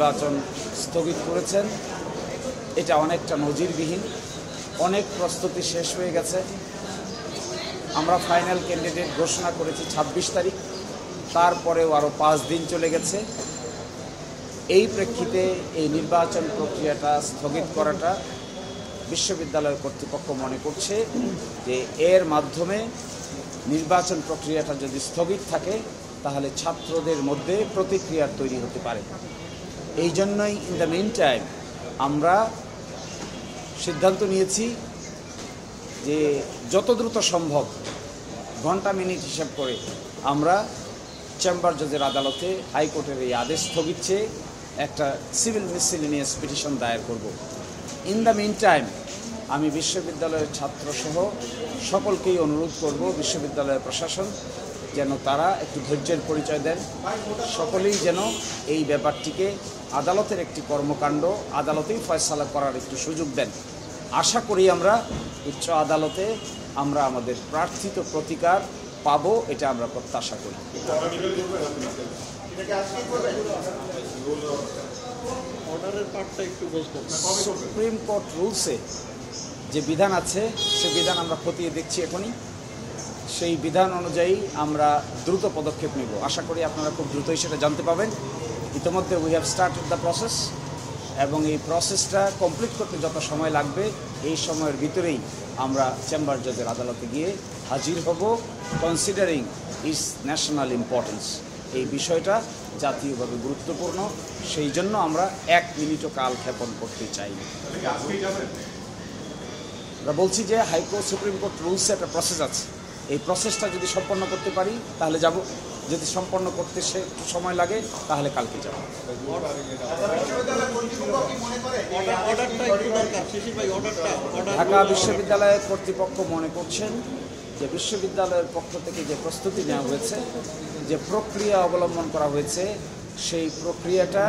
নির্বাচন স্থগিত করেছেন, এটা অনেকটা নজিরবিহীন। অনেক প্রস্তুতি শেষ হয়ে গেছে। আমরা ফাইনাল ক্যান্ডিডেট ঘোষণা করেছি 26 তারিখ, তারপরেও আরও 5 দিন চলে গেছে। এই প্রেক্ষিতে এই নির্বাচন প্রক্রিয়াটা স্থগিত করাটা বিশ্ববিদ্যালয় কর্তৃপক্ষ মনে করছে যে এর মাধ্যমে নির্বাচন প্রক্রিয়াটা যদি স্থগিত থাকে তাহলে ছাত্রদের মধ্যে প্রতিক্রিয়া তৈরি হতে পারে। এই জন্যই ইন দ্য মিন টাইম আমরা সিদ্ধান্ত নিয়েছি যে যত দ্রুত সম্ভব ঘন্টা মিনিট হিসাব করে আমরা চেম্বার জজের আদালতে হাইকোর্টের এই আদেশ স্থগিত চেয়ে একটা সিভিল মিসসেলেনিয়াস পিটিশন দায়ের করব। ইন দ্য মিন টাইম আমি বিশ্ববিদ্যালয়ের ছাত্রসহ সকলকেই অনুরোধ করব, বিশ্ববিদ্যালয়ের প্রশাসন যেন তারা একটু ধৈর্যের পরিচয় দেন, সকলেই যেন এই ব্যাপারটিকে আদালতের একটি কর্মকাণ্ড, আদালতেই ফয়সালা করার একটু সুযোগ দেন। আশা করি আমরা উচ্চ আদালতে আমরা আমাদের প্রার্থিত প্রতিকার পাবো, এটা আমরা প্রত্যাশা করি। সুপ্রিম কোর্ট রুলসে যে বিধান আছে সে বিধান আমরা খতিয়ে দেখছি এখনই। সেই বিধান অনুযায়ী আমরা দ্রুত পদক্ষেপ নেব। আশা করি আপনারা খুব দ্রুতই সেটা জানতে পাবেন। ইতিমধ্যে we have started the process, এবং এই প্রসেসটা কমপ্লিট করতে যত সময় লাগবে এই সময়ের ভিতরেই আমরা চেম্বার জজের আদালতে গিয়ে হাজির হব, কনসিডারিং ইটস ন্যাশনাল ইম্পর্টেন্স। এই বিষয়টা জাতীয়ভাবে গুরুত্বপূর্ণ, সেই জন্য আমরা 1 মিনিটও কালক্ষেপণ করতে চাই। আমরা বলছি যে হাইকোর্ট সুপ্রিম কোর্ট রুলসে একটা প্রসেস আছে, এই প্রসেসটা যদি সম্পন্ন করতে পারি তাহলে যাব, যদি সম্পন্ন করতে সে একটু সময় লাগে তাহলে কালকে যাব। ঢাকা বিশ্ববিদ্যালয়ের কর্তৃপক্ষ মনে করছেন যে বিশ্ববিদ্যালয়ের পক্ষ থেকে যে প্রস্তুতি নেওয়া হয়েছে, যে প্রক্রিয়া অবলম্বন করা হয়েছে, সেই প্রক্রিয়াটা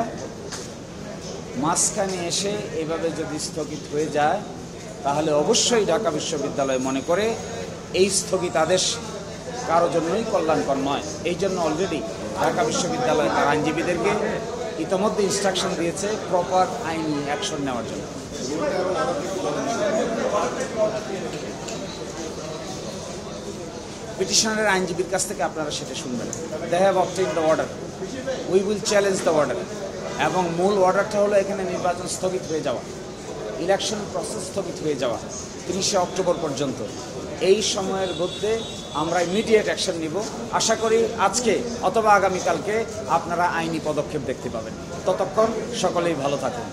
মাঝখানে এসে এভাবে যদি স্থগিত হয়ে যায় তাহলে অবশ্যই ঢাকা বিশ্ববিদ্যালয় মনে করে এই স্থগিতাদেশ কারো জন্যই কল্যাণকর নয়। এই জন্য অলরেডি ঢাকা বিশ্ববিদ্যালয় তার আইনজীবীদেরকে ইতিমধ্যে ইনস্ট্রাকশন দিয়েছে প্রপার আইনি অ্যাকশন নেওয়ার জন্য। পিটিশনারের আইনজীবীর কাছ থেকে আপনারা সেটা শুনবেন। They have obtained the order, we will challenge the order. এবং মূল অর্ডারটা হলো এখানে নির্বাচন স্থগিত হয়ে যাওয়া, ইলেকশন প্রসেস স্থগিত হয়ে যাওয়া 30শে অক্টোবর পর্যন্ত। এই সময়ের মধ্যে আমরা ইমিডিয়েট অ্যাকশন নিব। আশা করি আজকে অথবা আগামীকালকে আপনারা আইনি পদক্ষেপ দেখতে পাবেন। ততক্ষণ সকলেই ভালো থাকুন।